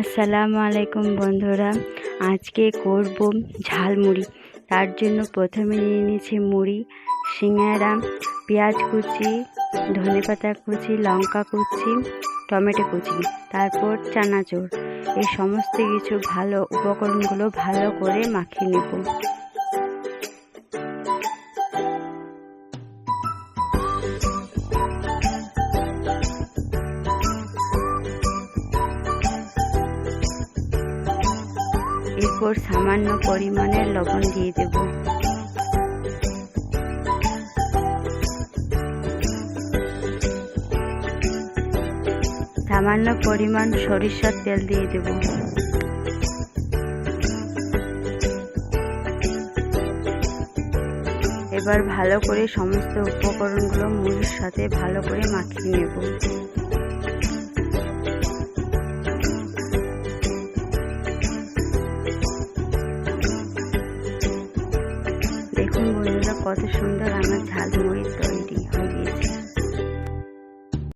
আসসালামু আলাইকুম বন্ধুরা, আজকে করব ঝালমুড়ি। তার জন্য প্রথমে নিয়ে নিয়েছি মুড়ি, সিঙ্গারা, পেঁয়াজ কুচি, ধনেপাতা কুচি, লঙ্কা কুচি, টমেটো কুচি, তারপর চানাচুর। এই সমস্ত কিছু উপকরণগুলো ভালো করে মাখিয়ে নেব। এরপর সামান্য পরিমাণের লবণ দিয়ে দেব। সামান্য পরিমাণ সরিষার তেল দিয়ে দেব। এবার ভালো করে সমস্ত উপকরণগুলো মুড়ির সাথে ভালো করে মাখিয়ে নেব। দেখুন বন্ধুরা, কত সুন্দর আমার ঝালমুড়ি